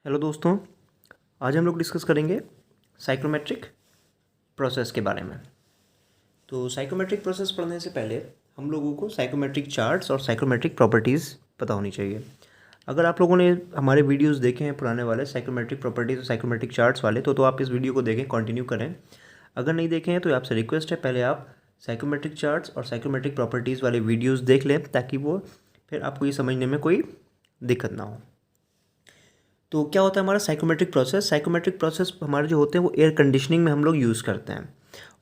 Hello दोस्तों, आज हम लोग डिस्कस करेंगे साइक्रोमेट्रिक प्रोसेस के बारे में। तो साइक्रोमेट्रिक प्रोसेस पढ़ने से पहले हम लोगों को साइक्रोमेट्रिक चार्ट्स और साइक्रोमेट्रिक प्रॉपर्टीज़ पता होनी चाहिए। अगर आप लोगों ने हमारे वीडियोस देखे हैं पुराने वाले साइक्रोमेट्रिक प्रॉपर्टीज़ और साइक्रोमेट्रिक चार्ट्स वाले, तो आप इस वीडियो को देखें, कंटिन्यू करें। अगर नहीं देखे हैं तो आपसे रिक्वेस्ट है, पहले आप साइक्रोमेट्रिक चार्ट्स और साइक्रोमेट्रिक प्रॉपर्टीज़ वाले वीडियोज़ देख लें, ताकि वो फिर आपको ये समझने में कोई दिक्कत ना हो। तो क्या होता है हमारा साइक्रोमेट्रिक प्रोसेस हमारे जो होते हैं वो एयर कंडीशनिंग में हम लोग यूज़ करते हैं।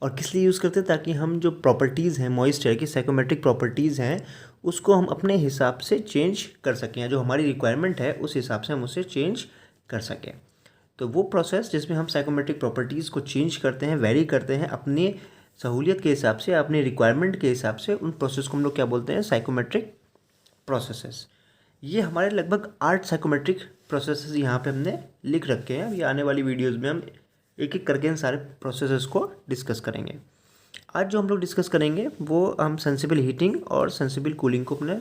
और किस लिए यूज़ करते हैं? ताकि हम जो प्रॉपर्टीज़ हैं मॉइस्ट एयर की, साइक्रोमेट्रिक प्रॉपर्टीज़ हैं, उसको हम अपने हिसाब से चेंज कर सकें, या जो हमारी रिक्वायरमेंट है उस हिसाब से हम उसे चेंज कर सकें। तो वो प्रोसेस जिसमें हम साइक्रोमेट्रिक प्रॉपर्टीज़ को चेंज करते हैं, वेरी करते हैं अपनी सहूलियत के हिसाब से, अपनी रिक्वायरमेंट के हिसाब से, उन प्रोसेस को हम लोग क्या बोलते हैं? Psychrometric processes. ये हमारे लगभग 8 साइकोमेट्रिक प्रोसेसेस यहाँ पे हमने लिख रखे हैं। ये आने वाली वीडियोस में हम एक एक करके इन सारे प्रोसेसेस को डिस्कस करेंगे। आज जो हम लोग डिस्कस करेंगे वो हम सेंसिबल हीटिंग और सेंसिबल कूलिंग को अपने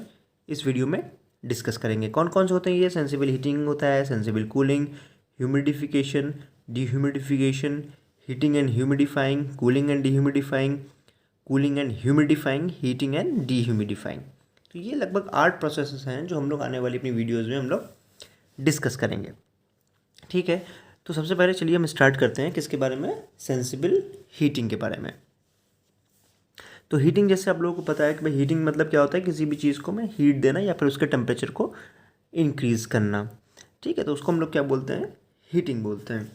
इस वीडियो में डिस्कस करेंगे। कौन कौन से होते हैं ये? सेंसिबल हीटिंग होता है, sensible cooling, humidification, dehumidification, heating and humidifying, cooling and dehumidifying, cooling and humidifying, heating and dehumidifying. तो ये लगभग 8 प्रोसेसेस हैं जो हम लोग आने वाली अपनी वीडियोज़ में हम लोग डिस्कस करेंगे। ठीक है, तो सबसे पहले चलिए हम स्टार्ट करते हैं किसके बारे में? सेंसिबल हीटिंग के बारे में। तो हीटिंग, जैसे आप लोगों को पता है कि भाई हीटिंग मतलब क्या होता है? किसी भी चीज़ को में हीट देना या फिर उसके टेम्परेचर को इंक्रीज़ करना। ठीक है, तो उसको हम लोग क्या बोलते हैं? हीटिंग बोलते हैं।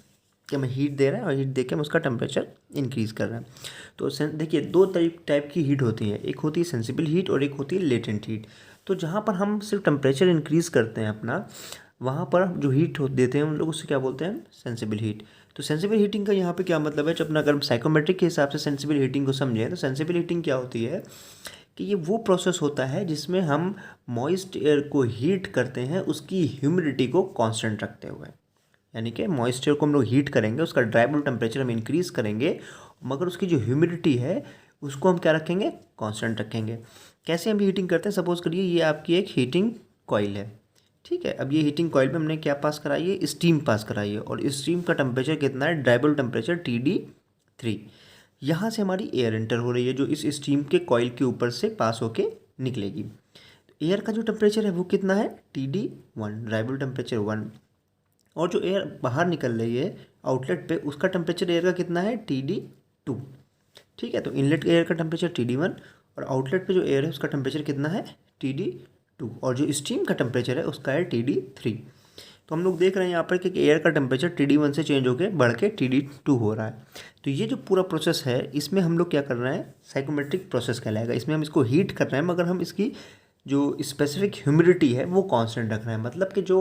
कि हमें हीट दे रहे हैं और हीट दे के हम उसका टेम्परेचर इंक्रीज़ कर रहे हैं। तो देखिए, दो टाइप की हीट होती है, एक होती है सेंसिबल हीट और एक होती है लेटेंट हीट। तो जहाँ पर हम सिर्फ टेम्परेचर इंक्रीज़ करते हैं अपना, वहाँ पर जो हीट देते हैं उन लोग उससे क्या बोलते हैं? Sensible heat. तो सेंसिबल हीटिंग का यहाँ पे क्या मतलब है? जब अपना अगर हम साइकोमेट्रिक के हिसाब से सेंसिबल हीटिंग को समझें, तो सेंसिबल हीटिंग क्या होती है कि ये वो प्रोसेस होता है जिसमें हम मॉइस्ट एयर को हीट करते हैं उसकी ह्यूमिडिटी को कांस्टेंट रखते हुए। यानी कि मॉइस्चर को हम लोग हीट करेंगे, उसका ड्राइबल टेम्परेचर हम इंक्रीज़ करेंगे, मगर उसकी जो ह्यूमिडिटी है उसको हम क्या रखेंगे? कांस्टेंट रखेंगे। कैसे हम हीटिंग करते हैं? सपोज़ करिए ये आपकी एक हीटिंग कॉइल है। ठीक है, अब ये हीटिंग कॉइल में हमने क्या पास कराई है? स्टीम पास कराई है। और स्टीम का टेम्परेचर कितना है? Dribble temperature TD3। यहाँ से हमारी एयर एंटर हो रही है जो इस स्टीम के कॉइल के ऊपर से पास होके निकलेगी। एयर का जो टेम्परेचर है वो कितना है? TD1, dribble temperature 1। और जो एयर बाहर निकल रही है आउटलेट पे, उसका टेम्परेचर एयर का कितना है? TD2। ठीक है, तो इनलेट एयर का टेम्परेचर TD1 और आउटलेट पे जो एयर है उसका टेम्परेचर कितना है? TD2। और जो स्टीम का टेम्परेचर है उसका है TD3। तो हम लोग देख रहे हैं यहाँ पर कि एयर का टेम्परेचर TD1 से चेंज होकर बढ़ के TD2 हो रहा है। तो ये जो पूरा प्रोसेस है इसमें हम लोग क्या कर रहे हैं? साइकोमेट्रिक प्रोसेस कहलाएगा। इसमें हम इसको हीट कर रहे हैं, मगर हम इसकी जो स्पेसिफिक ह्यूमिडिटी है वो कांस्टेंट रख रहे हैं। मतलब कि जो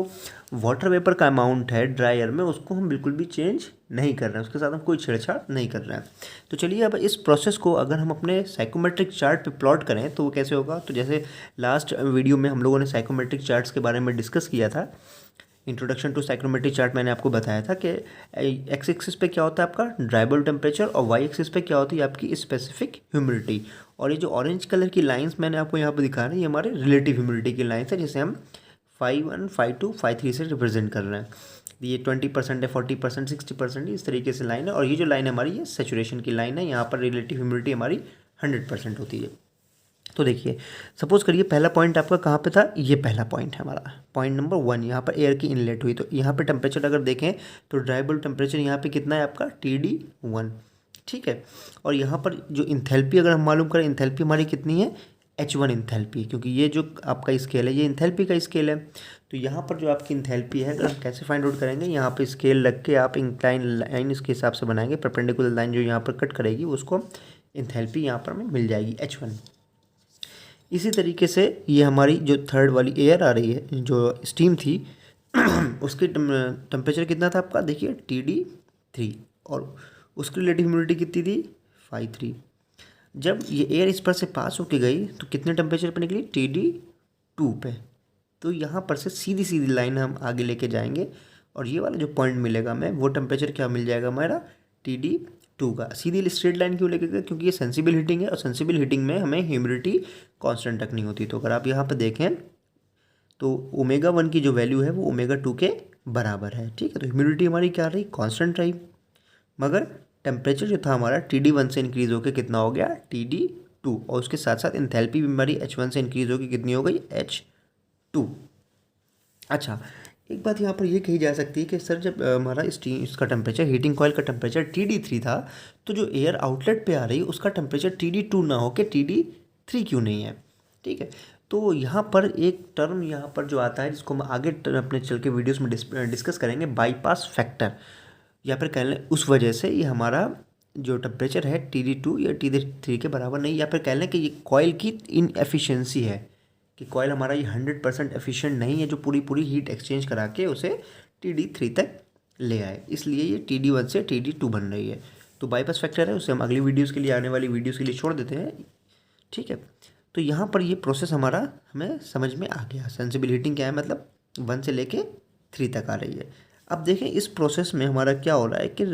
वाटर वेपर का अमाउंट है ड्राई एयर में, उसको हम बिल्कुल भी चेंज नहीं कर रहे हैं, उसके साथ हम कोई छेड़छाड़ नहीं कर रहे हैं। तो चलिए अब इस प्रोसेस को अगर हम अपने साइकोमेट्रिक चार्ट पे प्लॉट करें तो वो कैसे होगा? तो जैसे लास्ट वीडियो में हम लोगों ने साइकोमेट्रिक चार्ट्स के बारे में डिस्कस किया था, इंट्रोडक्शन टू साइक्रोमेट्रिक चार्ट मैंने आपको बताया था कि एक्स एक्सिस पे क्या होता है आपका? ड्राइबल टेम्परेचर, और वाई एक्सिस पे क्या होती है आपकी? Specific humidity. और ये जो ऑरेंज कलर की लाइंस मैंने आपको यहाँ पे दिखा रहे हैं, ये हमारे रिलेटिव ह्यूमिडिटी की लाइंस है, जिसे हम 5 1 5 2 5 3 से रिप्रेजेंट कर रहे हैं। ये 20% है, 40%, 60%, इस तरीके से लाइन है। और ये जो लाइन है हमारी, ये सेचुरेशन की लाइन है। यहाँ पर रिलेटिव ह्यूमिडिटी हमारी 100% होती है। तो देखिए, सपोज करिए पहला पॉइंट आपका कहाँ पे था? ये पहला पॉइंट है हमारा, पॉइंट नंबर 1। यहाँ पर एयर की इनलेट हुई, तो यहाँ पे टेम्परेचर अगर देखें तो ड्राइबल टेम्परेचर यहाँ पे कितना है आपका? TD1। ठीक है, और यहाँ पर जो इंथैल्पी अगर हम मालूम करें, इंथैल्पी हमारी कितनी है? H1 इंथैल्पी, क्योंकि ये जो आपका स्केल है ये इंथैल्पी का स्केल है। तो यहाँ पर जो आपकी इंथैल्पी है, अगर हम कैसे फाइंड आउट करेंगे? यहाँ पे स्केल लग के आप इंक्लाइन लाइन इसके हिसाब से बनाएंगे, परपेंडिकुलर लाइन जो यहाँ पर कट करेगी उसको इंथैल्पी यहाँ पर हमें मिल जाएगी H1। इसी तरीके से ये हमारी जो थर्ड वाली एयर आ रही है, जो स्टीम थी उसकी टेम्परेचर कितना था आपका? देखिए TD3, और उसकी रिलेटिव ह्यूमिडिटी कितनी थी? 5 3। जब ये एयर इस पर से पास होके गई तो कितने टेम्परेचर पे निकली? TD2 पे। तो यहाँ पर से सीधी सीधी लाइन हम आगे लेके जाएंगे, और ये वाला जो पॉइंट मिलेगा हमें, वो टेम्परेचर क्या मिल जाएगा हमारा? TD2 का। सीधी स्ट्रेट लाइन क्यों लेके गए? क्योंकि ये सेंसिबल हीटिंग है, और सेंसिबल हीटिंग में हमें ह्यूमिडिटी कांस्टेंट रखनी होती है। तो अगर आप यहाँ पर देखें तो ओमेगा 1 की जो वैल्यू है वो ओमेगा 2 के बराबर है। ठीक है, तो ह्यूमिडिटी हमारी क्या रही, कांस्टेंट रही, मगर टेम्परेचर जो था हमारा TD1 से इंक्रीज़ होकर कितना हो गया, TD2, और उसके साथ साथ इंथैल्पी भी हमारी H1 से इंक्रीज़ होकर कितनी हो गई, H2। अच्छा, एक बात यहाँ पर ये कही जा सकती है कि सर जब हमारा इसका टेम्परेचर, हीटिंग कॉइल का टेम्परेचर TD3 था, तो जो एयर आउटलेट पे आ रही है उसका टेम्परेचर TD2 ना हो के TD3 क्यों नहीं है। ठीक है, तो यहाँ पर एक टर्म यहाँ पर जो आता है जिसको हम आगे अपने चल के वीडियोस में डिस्कस करेंगे, बाईपास फैक्टर, या फिर कह लें उस वजह से ये हमारा जो टेम्परेचर है TD2 या TD3 के बराबर नहीं, या फिर कह लें कि ये कॉइल की इनएफिशिएंसी है, कि कॉइल हमारा ये 100% एफिशिएंट नहीं है जो पूरी पूरी हीट एक्सचेंज करा के उसे TD3 तक ले आए, इसलिए ये TD1 से TD2 बन रही है। तो बाईपास फैक्टर है, उसे हम अगली वीडियोज़ के लिए, आने वाली वीडियोज़ के लिए छोड़ देते हैं। ठीक है, तो यहाँ पर ये प्रोसेस हमारा हमें समझ में आ गया। सेंसिबल हीटिंग क्या है, मतलब 1 से लेके 3 तक आ रही है। अब देखें इस प्रोसेस में हमारा क्या हो रहा है कि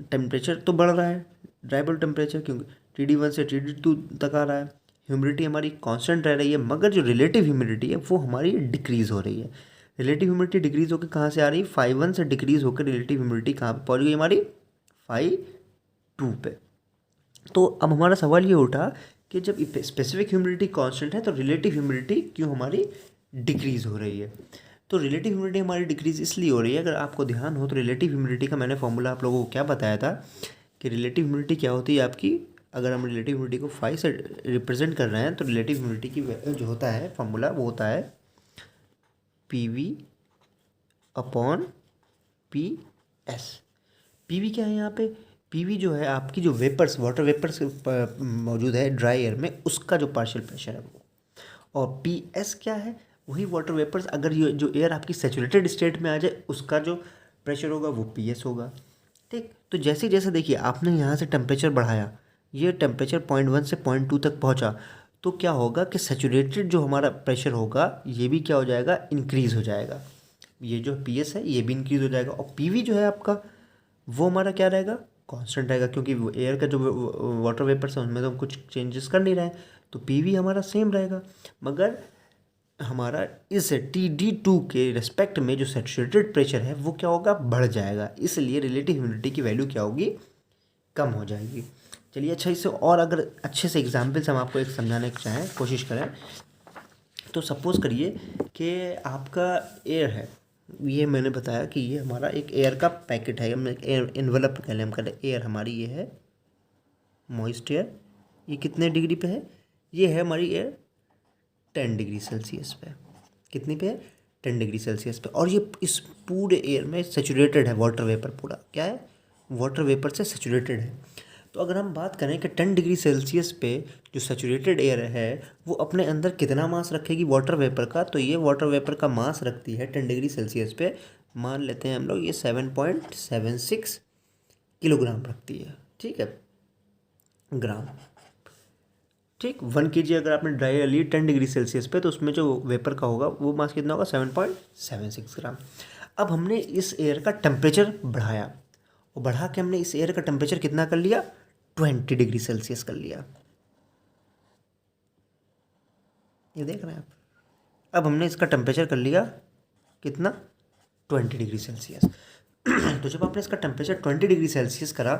टेम्परेचर तो बढ़ रहा है, ड्राई टेम्परेचर, क्योंकि TD1 से TD2 तक आ रहा है, ह्यूमिडिटी हमारी कांस्टेंट रह रही है, मगर जो रिलेटिव ह्यूमिडिटी है वो हमारी डिक्रीज़ हो रही है। रिलेटिव ह्यूमिडिटी डिक्रीज़ होकर कहाँ से आ रही है, 5.1 से डिक्रीज़ होकर रिलेटिव ह्यूमिडिटी कहाँ पे पहुँच गई हमारी, 5.2 पे। तो अब हमारा सवाल ये उठा कि जब स्पेसिफिक ह्यूमिडिटी कांस्टेंट है तो रिलेटिव ह्यूमिडिटी क्यों हमारी डिक्रीज़ हो रही है। तो रिलेटिव ह्यूमिडिटी हमारी डिक्रीज़ इसलिए हो रही है, अगर आपको ध्यान हो तो रिलेटिव ह्यूमिडिटी का मैंने फॉर्मूला आप लोगों को क्या बताया था कि रिलेटिव ह्यूमिडिटी क्या होती है आपकी, अगर हम रिलेटिव ह्यूमिडिटी को 5 से रिप्रेजेंट कर रहे हैं तो रिलेटिव ह्यूमिडिटी की जो होता है फॉर्मूला वो होता है PV अपॉन PS। PV क्या है यहाँ पे, PV जो है आपकी जो वेपर्स, वाटर वेपर्स मौजूद है ड्राई एयर में, उसका जो पार्शियल प्रेशर है वो, और PS क्या है, वही वाटर वेपर्स, अगर ये जो एयर आपकी सैचुरेटेड स्टेट में आ जाए उसका जो प्रेशर होगा वो PS होगा। ठीक, तो जैसे जैसे देखिए आपने यहाँ से टेम्परेचर बढ़ाया, ये टेम्परेचर 0.1 से 0.2 तक पहुँचा, तो क्या होगा कि सैचुरेटेड जो हमारा प्रेशर होगा ये भी क्या हो जाएगा, इंक्रीज़ हो जाएगा, ये जो PS है ये भी इंक्रीज़ हो जाएगा, और PV जो है आपका वो हमारा क्या रहेगा, कांस्टेंट रहेगा, क्योंकि एयर का जो वाटर वेपर्स है उनमें तो हम कुछ चेंजेस कर नहीं रहे हैं, तो PV हमारा सेम रहेगा। मगर हमारा इस TD2 के रिस्पेक्ट में जो सैचुरेटेड प्रेशर है वो क्या होगा, बढ़ जाएगा, इसलिए रिलेटिव ह्यूमिडिटी की वैल्यू क्या होगी, कम हो जाएगी। चलिए, अच्छा इससे और अगर अच्छे से एग्जाम्पल्स हम आपको एक समझाने की चाहें, कोशिश करें, तो सपोज़ करिए कि आपका एयर है, ये मैंने बताया कि ये हमारा एक एयर का पैकेट है, हम एयर एनवलप कह लें, हम कह लें एयर हमारी ये है मॉइस्ट एयर, ये कितने डिग्री पे है, ये है हमारी एयर 10 डिग्री सेल्सियस पे, कितनी पे है, 10 डिग्री सेल्सियस पे, और ये इस पूरे एयर में सेचुरेटेड है, वाटर वेपर पूरा क्या है, वाटर वेपर से सेचुरेटेड है। तो अगर हम बात करें कि 10 डिग्री सेल्सियस पे जो सेचुरेटेड एयर है वो अपने अंदर कितना मास रखेगी वाटर वेपर का, तो ये वाटर वेपर का मास रखती है 10 डिग्री सेल्सियस पे, मान लेते हैं हम लोग ये 7.76 किलोग्राम रखती है। ठीक है, ग्राम। ठीक, 1 kg अगर आपने ड्राई एयर ली 10 डिग्री सेल्सियस पे, तो उसमें जो वेपर का होगा वो मास कितना होगा, 7.76 ग्राम। अब हमने इस एयर का टेम्परेचर बढ़ाया, और बढ़ा के हमने इस एयर का टेम्परेचर कितना कर लिया, 20 डिग्री सेल्सियस कर लिया, ये देख रहे हैं आप। अब हमने इसका टेम्परेचर कर लिया कितना, 20 डिग्री सेल्सियस। तो जब आपने इसका टेम्परेचर 20 डिग्री सेल्सियस करा,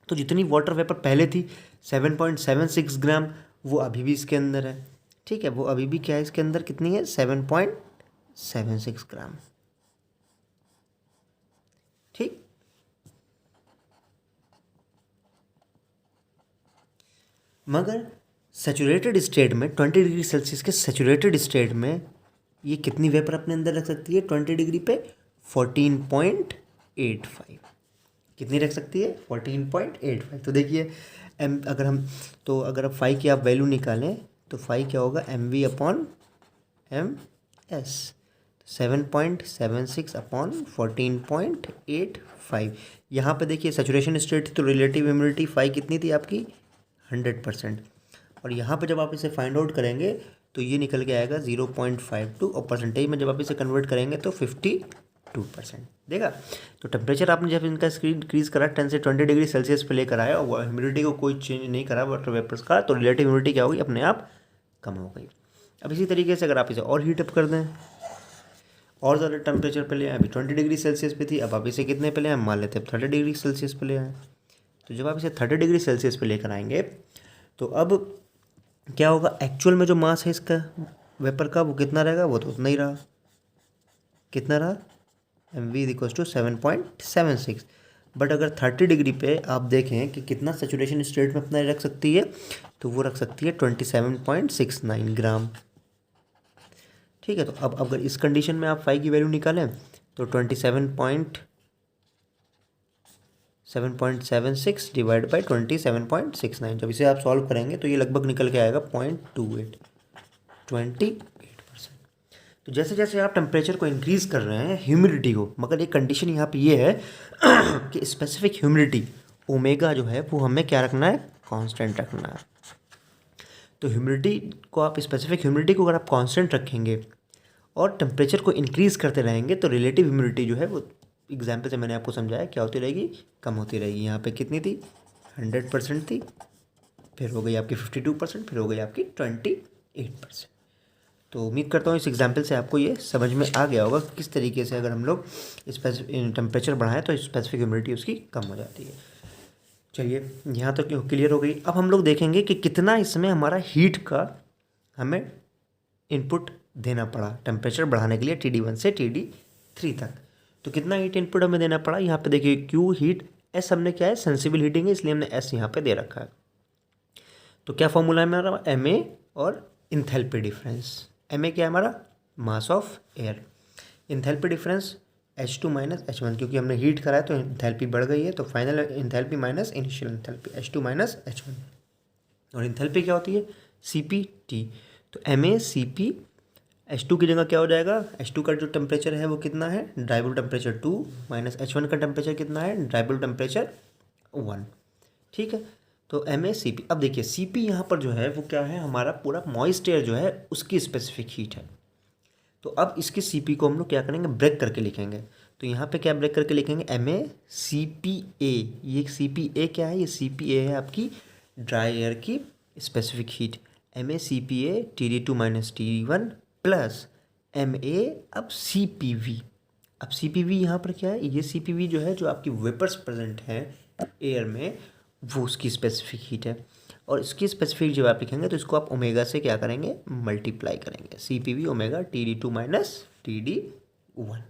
तो जितनी वाटर वेपर पहले थी 7.76 ग्राम, वो अभी भी इसके अंदर है। ठीक है, वो अभी भी क्या है इसके अंदर, कितनी है, 7.76 ग्राम। ठीक, मगर सेचुरेटेड स्टेट में 20 डिग्री सेल्सियस के सेचुरेटेड स्टेट में ये कितनी वेपर अपने अंदर रख सकती है 20 डिग्री पे, 14.85, कितनी रख सकती है, 14.85। तो देखिए अगर हम, तो अगर अब 5 की आप वैल्यू निकालें तो 5 क्या होगा, MV अपॉन MS, 7.76 अपॉन 14.85। यहाँ पे देखिए सेचुरेशन स्टेट थी तो रिलेटिव ह्यूमिडिटी 5 कितनी थी आपकी, 100%, और यहाँ पे जब आप इसे फाइंड आउट करेंगे तो ये निकल के आएगा 0.52, और परसेंटेज में जब आप इसे कन्वर्ट करेंगे तो 52% देगा। तो टेम्परेचर आपने जब इनका इंक्रीज़ करा 10 से 20 डिग्री सेल्सियस पे लेकर आया और ह्यूमिडिटी को कोई चेंज नहीं करा वाटर वेपर्स का, तो रिलेटिव ह्यूमिडिटी क्या होगी, अपने आप कम हो गई। अब इसी तरीके से अगर आप इसे और हीटअप कर दें और ज़्यादा टेम्परेचर पे ले आए, अभी 20 डिग्री सेल्सियस पे थी, अब आप इसे कितने पे ले आए, मान लेते हैं 30 डिग्री सेल्सियस पे ले आए। तो जब आप इसे 30 डिग्री सेल्सियस पे लेकर आएंगे तो अब क्या होगा, एक्चुअल में जो मास है इसका वेपर का वो कितना रहेगा, वो तो उतना ही रहा, कितना रहा, mv = 7.76। बट अगर 30 डिग्री पे आप देखें कि कितना सेचुरेशन स्टेट में अपना रख सकती है, तो वो रख सकती है 27.69 ग्राम। ठीक है, तो अब अगर इस कंडीशन में आप फाई की वैल्यू निकालें तो 7.76 डिवाइड बाई 27.69, जब इसे आप सॉल्व करेंगे तो ये लगभग निकल के आएगा 0.28। तो जैसे जैसे आप टेम्परेचर को इंक्रीज़ कर रहे हैं ह्यूमिडिटी को, मगर एक कंडीशन यहाँ पे ये है कि स्पेसिफिक ह्यूमिडिटी ओमेगा जो है वो हमें क्या रखना है, कांस्टेंट रखना है। तो ह्यूमिडिटी को आप स्पेसिफिक ह्यूमिडिटी को अगर आप कांस्टेंट रखेंगे और टेम्परेचर को इंक्रीज़ करते रहेंगे तो रिलेटिव ह्यूमिडिटी जो है वो एग्जाम्पल से मैंने आपको समझाया क्या होती रहेगी, कम होती रहेगी। यहाँ पे कितनी थी, 100% थी, फिर हो गई आपकी 52%, फिर हो गई आपकी 28%। तो उम्मीद करता हूँ इस एग्जाम्पल से आपको ये समझ में आ गया होगा कि किस तरीके से अगर हम लोग टेम्परेचर बढ़ाएं तो स्पेसिफिक ह्यूमिडिटी उसकी कम हो जाती है। चलिए यहाँ तक तो क्लियर हो गई। अब हम लोग देखेंगे कि कितना इसमें हमारा हीट का हमें इनपुट देना पड़ा टेम्परेचर बढ़ाने के लिए TD1 से TD3 तक। तो कितना हीट इनपुट हमें देना पड़ा, यहाँ पे देखिए Q हीट, S हमने क्या है सेंसिबल हीटिंग है इसलिए हमने S यहाँ पे दे रखा है। तो क्या फॉर्मूला है हमारा, MA और इंथैल्पी डिफरेंस। MA क्या है हमारा, mass of air, enthalpy difference H2 - H1, क्योंकि हमने हीट करा है तो इंथैल्पी बढ़ गई है, तो final enthalpy minus initial enthalpy H2 - H1। और इंथैल्पी क्या होती है, CP/T। तो MA CP H2 की जगह क्या हो जाएगा, H2 का जो टेम्परेचर है वो कितना है, ड्राइबल टेम्परेचर 2 माइनस H1 का टेम्परेचर कितना है, ड्राइबल टेम्परेचर 1। ठीक है, तो MA CP। अब देखिए CP यहाँ पर जो है वो क्या है, हमारा पूरा मॉइस्ट एयर जो है उसकी स्पेसिफिक हीट है। तो अब इसकी CP को हम लोग क्या करेंगे, ब्रेक करके लिखेंगे। तो यहाँ पे क्या ब्रेक करके लिखेंगे, MA CPA। ये CPA क्या है, ये CPA है आपकी ड्राई एयर की specific heat. MA CPA TD2 - TD1 plus MA अब CPV। अब CPV यहाँ पर क्या है, ये CPV जो है जो आपकी वेपर्स प्रेजेंट हैं एयर में वो उसकी स्पेसिफिक हीट है। और इसकी स्पेसिफिक जब आप लिखेंगे तो इसको आप ओमेगा से क्या करेंगे, मल्टीप्लाई करेंगे, CPV ओमेगा TD2 - TD1।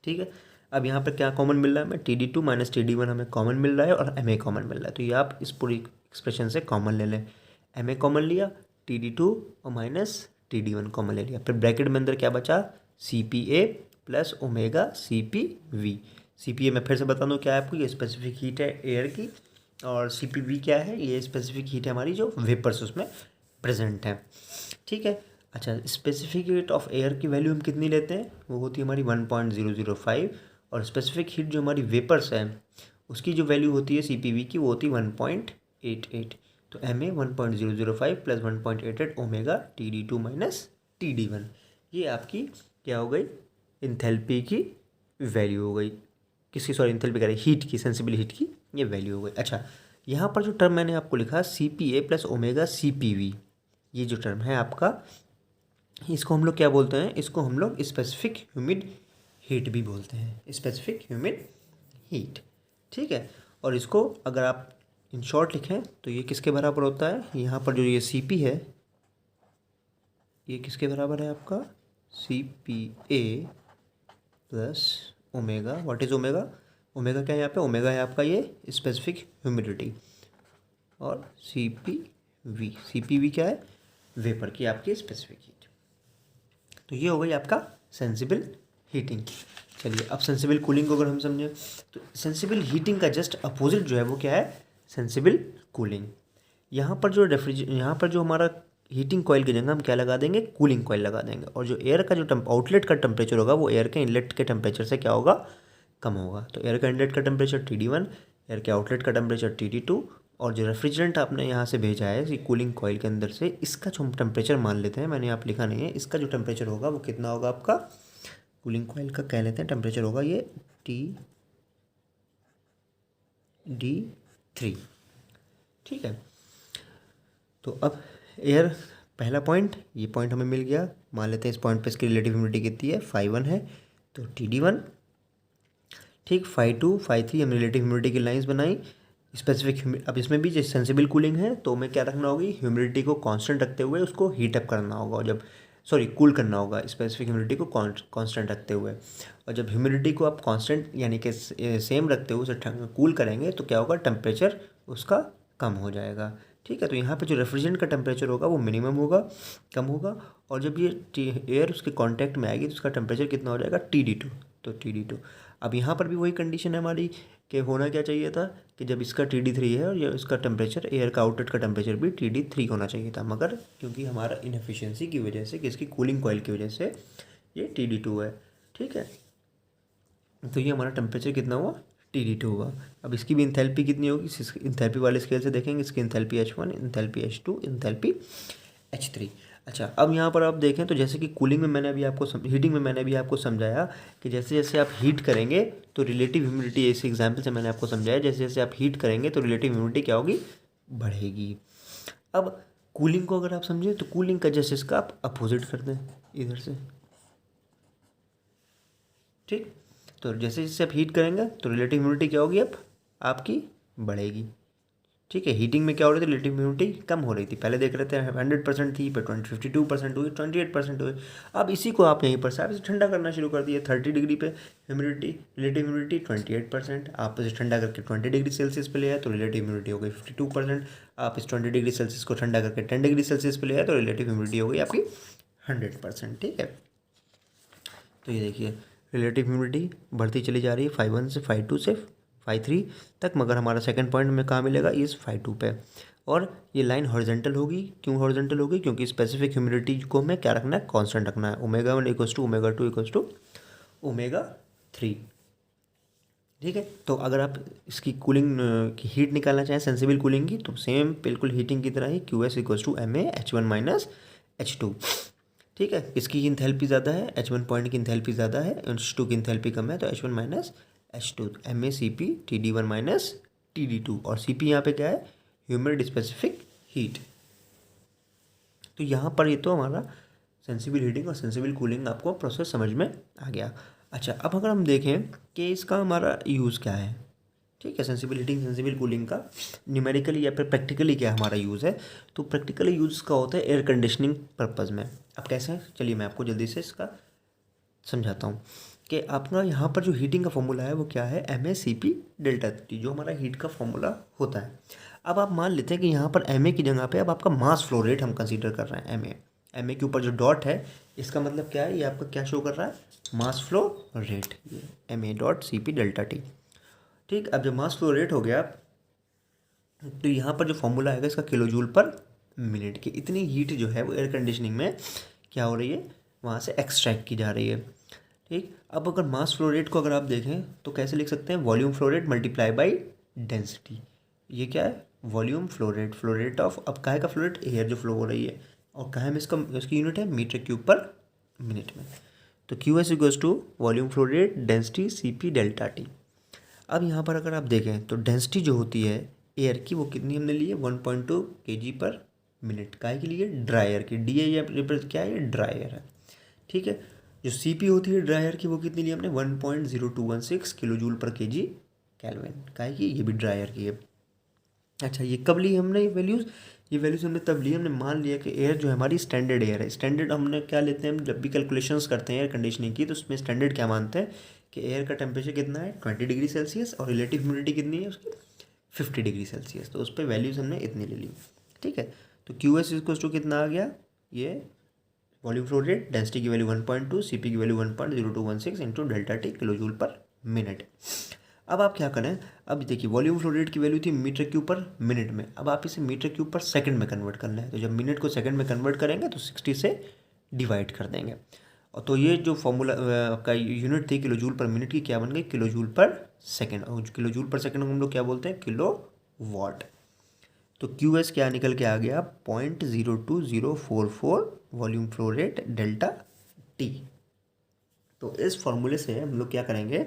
ठीक है, अब यहाँ पर क्या कॉमन मिल रहा है हमें, TD2 - TD1 हमें कॉमन मिल रहा है और MA कॉमन मिल रहा है। तो ये आप इस पूरी एक्सप्रेशन से कॉमन ले लें, MA कॉमन लिया, TD2 और माइनस TD1 कॉमन ले लिया, फिर ब्रैकेट में अंदर क्या बचा, CPA plus omega CPV। CPA मैं फिर से बता दूँ क्या है आपको, ये स्पेसिफिक हीट है एयर की, और CPV क्या है, ये स्पेसिफिक हीट है हमारी जो वेपर्स उसमें प्रेजेंट हैं। ठीक है, अच्छा स्पेसिफिक हीट ऑफ एयर की वैल्यू हम कितनी लेते हैं, वो होती है हमारी 1.005, और स्पेसिफिक हीट जो हमारी वेपर्स है उसकी जो वैल्यू होती है CPV की वो होती है 1.88। तो MA 1.005 plus 1.88 omega TD2 - TD1, ये आपकी क्या हो गई, इंथैल्पी की वैल्यू हो गई, किसकी, सॉरी इंथैल्पी कह रही, हीट की, सेंसिबल हीट की ये वैल्यू हो गई। अच्छा यहाँ पर जो टर्म मैंने आपको लिखा CPA प्लस ओमेगा CPV, ये जो टर्म है आपका, इसको हम लोग क्या बोलते हैं, इसको हम लोग स्पेसिफिक ह्यूमिड हीट भी बोलते हैं, स्पेसिफिक ह्यूमिड हीट। ठीक है, और इसको अगर आप इन शॉर्ट लिखें तो ये किसके बराबर होता है, यहाँ पर जो ये CP है ये किसके बराबर है आपका, CPA plus omega, what is omega, omega क्या है यहाँ पे, ओमेगा है आपका ये स्पेसिफिक ह्यूमिडिटी, और CPV क्या है, वेपर की आपकी स्पेसिफिक हीट। तो ये हो गई आपका सेंसिबल हीटिंग। चलिए अब सेंसिबल कूलिंग को अगर हम समझें तो सेंसिबल हीटिंग का जस्ट अपोजिट जो है वो क्या है, सेंसिबल कूलिंग। यहाँ पर जो हमारा हीटिंग कॉइल की जगह हम क्या लगा देंगे, कूलिंग कॉइल लगा देंगे, और जो एयर का जो आउटलेट का टेम्परेचर होगा वो एयर के इनलेट के टेम्परेचर से क्या होगा, कम होगा। तो एयर का इनलेट का टेम्परेचर TD1, एयर के आउटलेट का टेम्परेचर TD2, और जो रेफ्रिजरेंट आपने यहाँ से भेजा है इसी कूलिंग कॉइल के अंदर से, इसका जो हम टेम्परेचर मान लेते हैं, मैंने यहाँ लिखा नहीं है, इसका जो टेम्परेचर होगा वो कितना होगा आपका, कूलिंग कॉइल का कह लेते हैं टेम्परेचर होगा ये TD3। ठीक है, तो अब एयर पहला पॉइंट, ये पॉइंट हमें मिल गया, मान लेते हैं इस पॉइंट पे इसकी रिलेटिव ह्यूमिडिटी कितनी है, phi 1 है, तो TD1। ठीक, phi 2 phi 3 हमने रिलेटिव ह्यूमिडिटी की लाइंस बनाई। स्पेसिफिक, अब इसमें भी जैसे सेंसिबल कूलिंग है तो हमें क्या रखना होगी, ह्यूमिडिटी को कांस्टेंट रखते हुए उसको हीट अप करना होगा, और जब कूल करना होगा स्पेसिफिक ह्यूमिडिटी को कांस्टेंट रखते हुए। और जब ह्यूमिडिटी को आप कांस्टेंट यानी कि सेम रखते हुए उसे कूल करेंगे तो क्या होगा, टेम्परेचर उसका कम हो जाएगा। ठीक है, तो यहाँ पे जो रेफ्रिजरेंट का टेम्परेचर होगा वो मिनिमम होगा, कम होगा, और जब ये एयर उसके कांटेक्ट में आएगी तो उसका टेम्परेचर कितना हो जाएगा, TD2। तो TD2, अब यहाँ पर भी वही कंडीशन है हमारी कि होना क्या चाहिए था कि जब इसका TD3 है और ये इसका टेम्परेचर, एयर का आउटलेट का टेम्परेचर भी TD3 होना चाहिए था, मगर क्योंकि हमारा इनएफिशिएंसी की वजह से, कि इसकी कूलिंग कॉइल की वजह से ये TD2 है। ठीक है, तो ये हमारा टेम्परेचर कितना हुआ, TD2 हुआ। अब इसकी भी इंथैल्पी कितनी होगी, इंथैल्पी वाले स्केल से देखेंगे, इसकी enthalpy H1, enthalpy H2, enthalpy H3। अच्छा, अब यहाँ पर आप देखें तो जैसे कि कूलिंग में मैंने अभी आपको हीटिंग में मैंने अभी आपको समझाया कि जैसे जैसे आप हीट करेंगे तो रिलेटिव ह्यूमिडिटी, इस एग्जांपल से मैंने आपको समझाया जैसे जैसे आप हीट करेंगे तो रिलेटिव ह्यूमिडिटी क्या होगी, बढ़ेगी। अब कूलिंग को अगर आप समझें तो कूलिंग का जैसे इसका आप अपोजिट कर दें इधर से। ठीक, तो जैसे जैसे आप हीट करेंगे तो रिलेटिव ह्यूमिडिटी क्या होगी, अब आपकी बढ़ेगी। ठीक है, हीटिंग में क्या हो रही थी, रिलेटिव ह्यूमिडिटी कम हो रही थी, पहले देख रहे थे 100% थी, पर 52% हुई, 28% हुई। अब इसी को आप यहीं पर से आप इसे ठंडा करना शुरू कर दिए। 30 डिग्री पे ह्यूमिडिटी, रिलेटिव ह्यूमिडिटी 28%, आप इसे ठंडा करके 20 डिग्री सेल्सियस पे ले आए तो रिलेटिव ह्यूमिडिटी हो गई 52%। आप इस 20 डिग्री सेल्सियस को ठंडा करके 10 डिग्री सेल्सियस पे ले आए तो रिलेटिव ह्यूमिडिटी हो गई आपकी 100%। ठीक है, तो ये देखिए रिलेटिव ह्यूमिडिटी बढ़ती चली जा रही है phi 1 से phi 2 से phi 3 तक, मगर हमारा सेकंड पॉइंट में कहाँ मिलेगा, इस phi 2 पे। और ये लाइन हॉरिजेंटल होगी, क्यों हॉरिजेंटल होगी, क्योंकि स्पेसिफिक ह्यूमिडिटी को हमें क्या रखना है, कांस्टेंट रखना है, ω1 इक्वल्स टू ω2 इक्वल्स टू ω3। ठीक है, तो अगर आप इसकी कूलिंग की हीट निकालना चाहें सेंसिबल कूलिंग की, तो सेम बिल्कुल हीटिंग की तरह ही QS equals to MA H1 minus H2। ठीक है, इसकी इंथैल्पी ज़्यादा है, H1 पॉइंट की इंथैल्पी ज़्यादा है, H2 की इंथैल्पी कम है, तो H1 minus H2, MACP TD1 minus TD2, और CP यहाँ पे क्या है, ह्यूमिड स्पेसिफिक हीट। तो यहाँ पर ये तो हमारा सेंसिबल हीटिंग और सेंसिबल कूलिंग आपको प्रोसेस समझ में आ गया। अच्छा, अब अगर हम देखें कि इसका हमारा यूज़ क्या है, ठीक है, सेंसिबल हीटिंग सेंसिबल कूलिंग का न्यूमेरिकली या फिर प्रैक्टिकली क्या हमारा यूज़ है, तो प्रैक्टिकली यूज़ का होता है एयर कंडीशनिंग पर्पज़ में। अब कैसे है, चलिए मैं आपको जल्दी से इसका समझाता हूँ कि आपका यहाँ पर जो हीटिंग का फॉर्मूला है वो क्या है, MACP डेल्टा T, जो हमारा हीट का फॉर्मूला होता है। अब आप मान लेते हैं कि यहाँ पर MA की जगह पे अब आपका मास फ्लो रेट हम कंसीडर कर रहे हैं। MA के ऊपर जो डॉट है इसका मतलब क्या है, ये आपका क्या शो कर रहा है, मास फ्लो रेट, ये MA.CP डेल्टा T। ठीक, अब जब मास फ्लो रेट हो गया तो यहाँ पर जो फॉर्मूला आएगा इसका किलो जूल पर मिनट की, इतनी हीट जो है वो एयर कंडीशनिंग में क्या हो रही है, वहाँ से एक्सट्रैक्ट की जा रही है। ठीक, अब अगर मास फ्लो रेट को अगर आप देखें तो कैसे लिख सकते हैं, volume flow rate multiply by density. ये क्या है, वॉल्यूम फ्लो रेट ऑफ, अब काहे का फ्लो रेट, एयर जो फ्लो हो रही है, और काहे में इसकी यूनिट है मीटर क्यूब पर मिनट में। तो QS equals to volume flow rate density CP delta T। अब यहाँ पर अगर आप देखें तो डेंसिटी जो होती है एयर की वो कितनी हमने ली है, 1.2 kg पर मिनट, काहे के लिए, ड्राई एयर की, DA या क्या है, ये ड्राई एयर है। ठीक है, जो CP होती है ड्राई एयर की वो कितनी ली हमने, 1.0216 किलो जूल पर kg केल्विन, काहे की, ये भी ड्राई एयर की है। अच्छा, ये कब ली हमने ये वैल्यूज हमने तब ली, हमने मान लिया कि एयर जो है हमारी स्टैंडर्ड एयर है। स्टैंडर्ड हमने क्या लेते हैं, हम जब भी कैलकुलेशंस करते हैं एयर कंडीशनिंग की तो उसमें स्टैंडर्ड क्या मानते हैं कि एयर का टेम्परेचर कितना है, 20 डिग्री सेल्सियस, और रिलेटिव ह्यूमिडिटी कितनी है उसकी, 50 डिग्री सेल्सियस। तो उस पर वैल्यूज़ हमने इतनी ले ली। ठीक है, तो QS इक्वल्स टू कितना आ गया, ये वॉल्यूम फ्लो रेट, डेंसिटी की वैल्यू 1.2, CP की value 1.0216 into delta T kilo joule पर मिनट। अब आप क्या करें, अब देखिए वॉल्यूम फ्लो रेट की वैल्यू थी मीटर क्यूब पर मिनट में, अब आप इसे मीटर क्यूब पर सेकंड में कन्वर्ट करना है, तो जब मिनट को सेकंड में कन्वर्ट करेंगे तो 60 से डिवाइड कर देंगे, और तो ये जो फॉर्मूला आपका यूनिट थी किलो जूल पर मिनट की, क्या बन गई, किलो जूल पर सेकेंड, और किलो जूल पर सेकेंड को हम लोग क्या बोलते हैं, किलो वाट। तो QS क्या निकल के आ गया, 0.02044 volume flow rate delta T। तो इस फॉर्मूले से हम लोग क्या करेंगे,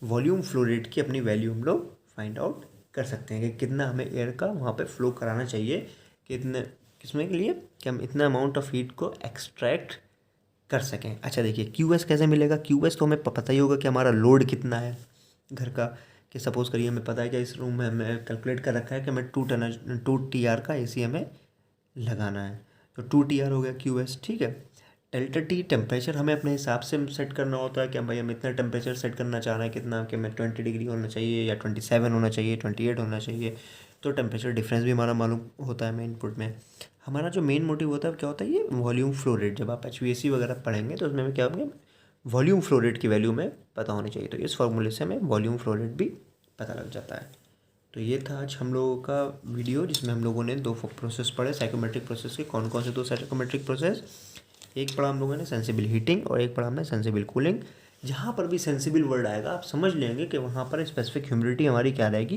वॉल्यूम फ्लो रेट की अपनी वैल्यू हम लोग फाइंड आउट कर सकते हैं कि कितना हमें एयर का वहाँ पे फ्लो कराना चाहिए, कितने किसमें के लिए कि हम इतना अमाउंट ऑफ हीट को एक्सट्रैक्ट कर सकें। अच्छा देखिए QS कैसे मिलेगा। QS तो हमें पता ही होगा कि हमारा लोड कितना है घर का, कि सपोज़ करिए हमें पता है कि इस रूम में हमें कैलकुलेट कर रखा है कि हमें 2 TR का AC हमें लगाना है, तो 2 TR हो गया QS, ठीक है। डेल्टा T टेम्परेचर हमें अपने हिसाब से सेट करना होता है कि भाई हम इतना टेम्परेचर सेट करना चाह रहे हैं, कितना कि हमें 20 डिग्री होना चाहिए या 27 होना चाहिए, 28 होना चाहिए। तो टेम्परेचर डिफरेंस भी हमारा मालूम होता है हमें इनपुट में। हमारा जो मेन मोटिव होता है क्या होता है, ये वॉल्यूम फ्लो रेट। जब आप HVAC वगैरह पढ़ेंगे तो उसमें क्या होंगे, वॉल्यूम फ्लो रेट की वैल्यू में पता होनी चाहिए। तो इस फॉर्मूले से हमें वॉल्यूम फ्लो रेट भी पता लग जाता है। तो ये था आज हम लोगों का वीडियो, जिसमें हम लोगों ने 2 प्रोसेस पढ़े साइकोमेट्रिक प्रोसेस के। कौन कौन से 2 साइकोमेट्रिक प्रोसेस, एक पढ़ा हम लोगों ने सेंसिबल हीटिंग और एक पढ़ा हमने सेंसिबल कूलिंग। जहाँ पर भी सेंसिबल वर्ड आएगा आप समझ लेंगे कि वहाँ पर स्पेसिफिक ह्यूमिडिटी हमारी क्या रहेगी,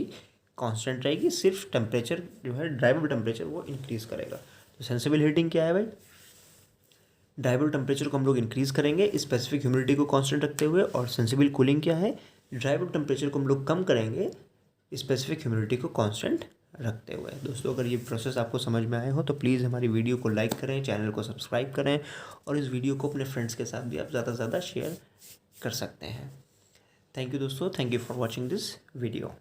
कांस्टेंट रहेगी। सिर्फ टेम्परेचर जो है, ड्राइवेबल टेम्परेचर, वो इंक्रीज़ करेगा। तो सेंसिबल हीटिंग क्या है भाई, ड्राइवेबल टेम्परेचर को हम लोग इंक्रीज़ करेंगे स्पेसिफिक ह्यूमिडिटी को कांस्टेंट रखते हुए। और सेंसिबल कूलिंग क्या है, ड्राइवेबल टेम्परेचर को हम लोग कम करेंगे स्पेसिफिक ह्यूमिडिटी को कांस्टेंट रखते हुए। दोस्तों अगर ये प्रोसेस आपको समझ में आए हो तो प्लीज़ हमारी वीडियो को लाइक करें, चैनल को सब्सक्राइब करें, और इस वीडियो को अपने फ्रेंड्स के साथ भी आप ज़्यादा से ज़्यादा शेयर कर सकते हैं। थैंक यू दोस्तों, thank you for watching this video.